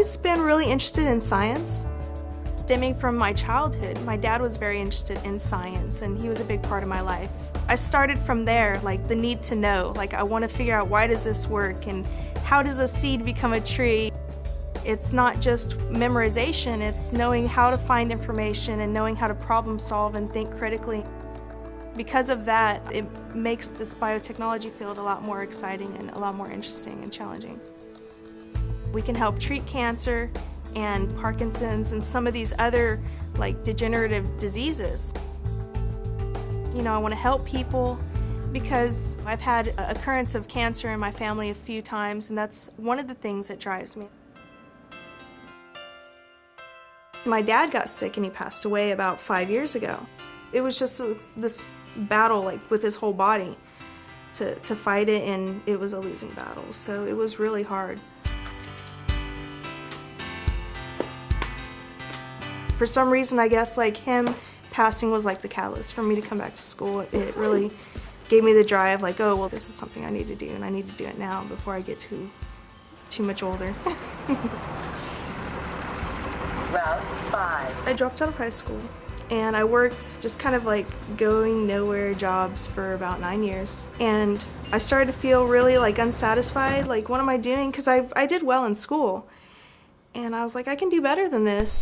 always been really interested in science. Stemming from my childhood, my dad was very interested in science and he was a big part of my life. I started from there, like the need to know, like I want to figure out why does this work and how does a seed become a tree. It's not just memorization, it's knowing how to find information and knowing how to problem solve and think critically. Because of that, it makes this biotechnology field a lot more exciting and a lot more interesting and challenging. We can help treat cancer and Parkinson's and some of these other like degenerative diseases. You know, I want to help people because I've had an occurrence of cancer in my family a few times, and that's one of the things that drives me. My dad got sick and he passed away about 5 years ago. It was just this battle like with his whole body to fight it, and it was a losing battle, so it was really hard. For some reason, I guess like him passing was like the catalyst for me to come back to school. It really gave me the drive, like, oh, well, this is something I need to do, and I need to do it now before I get too much older. Route 5. I dropped out of high school, and I worked just kind of like going nowhere jobs for about 9 years. And I started to feel really like unsatisfied, like what am I doing? Because I did well in school. And I was like, I can do better than this.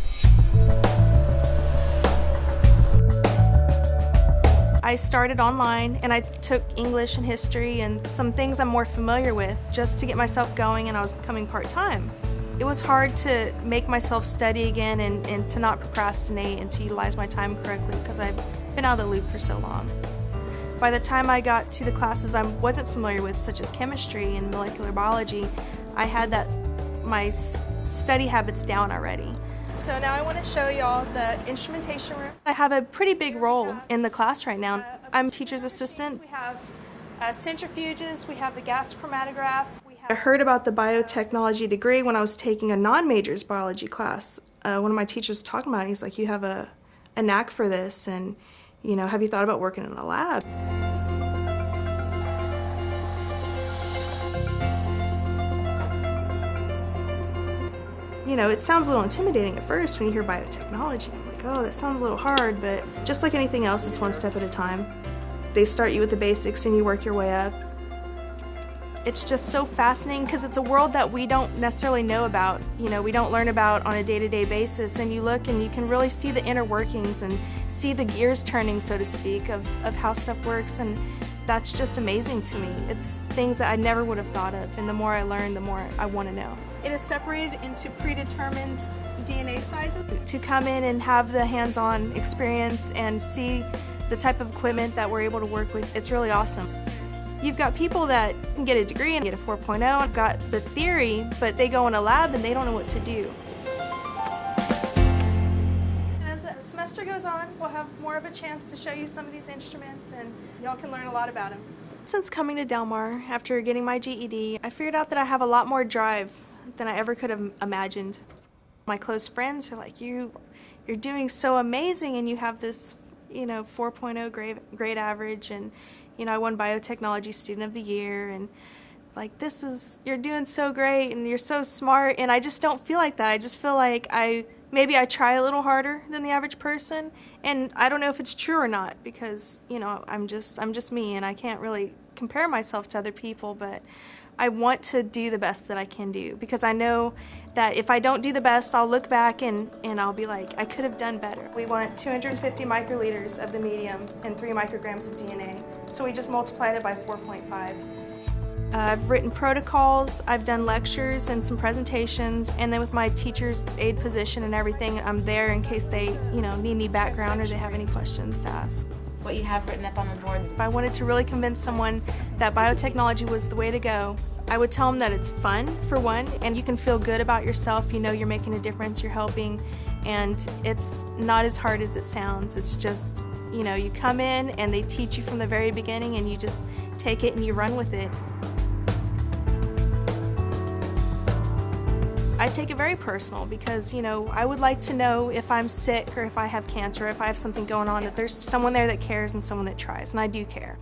I started online and I took English and history and some things I'm more familiar with just to get myself going, and I was coming part-time. It was hard to make myself study again and to not procrastinate and to utilize my time correctly because I've been out of the loop for so long. By the time I got to the classes I wasn't familiar with, such as chemistry and molecular biology, I had my study habits down already. So now I want to show y'all the instrumentation room. I have a pretty big role in the class right now. I'm teacher's assistant. We have centrifuges, we have the gas chromatograph. I heard about the biotechnology degree when I was taking a non-majors biology class. One of my teachers was talking about it. He's like, you have a knack for this, and you know, have you thought about working in a lab? You know, it sounds a little intimidating at first when you hear biotechnology. I'm like, oh, that sounds a little hard, but just like anything else, it's one step at a time. They start you with the basics and you work your way up. It's just so fascinating because it's a world that we don't necessarily know about. You know, we don't learn about on a day-to-day basis, and you look and you can really see the inner workings and see the gears turning, so to speak, of how stuff works, and that's just amazing to me. It's things that I never would have thought of, and the more I learn, the more I want to know. It is separated into predetermined DNA sizes. To come in and have the hands-on experience and see the type of equipment that we're able to work with, it's really awesome. You've got people that can get a degree and get a 4.0, I've got the theory, but they go in a lab and they don't know what to do. And as the semester goes on, we'll have more of a chance to show you some of these instruments, and y'all can learn a lot about them. Since coming to Del Mar, after getting my GED, I figured out that I have a lot more drive than I ever could have imagined. My close friends are like, you're doing so amazing, and you have this, you know, 4.0 grade average, and you know, I won Biotechnology Student of the Year, and like, you're doing so great and you're so smart, and I just don't feel like that. I just feel like maybe I try a little harder than the average person, and I don't know if it's true or not because, you know, I'm just me, and I can't really compare myself to other people, but I want to do the best that I can do because I know that if I don't do the best, I'll look back and I'll be like, I could have done better. We want 250 microliters of the medium and 3 micrograms of DNA, so we just multiplied it by 4.5. I've written protocols, I've done lectures and some presentations, and then with my teacher's aide position and everything, I'm there in case they, you know, need any background or they have any questions to ask. What you have written up on the board. If I wanted to really convince someone that biotechnology was the way to go, I would tell them that it's fun, for one, and you can feel good about yourself. You know you're making a difference, you're helping, and it's not as hard as it sounds. It's just, you know, you come in and they teach you from the very beginning and you just take it and you run with it. I take it very personal because, you know, I would like to know if I'm sick or if I have cancer, if I have something going on, that there's someone there that cares and someone that tries, and I do care.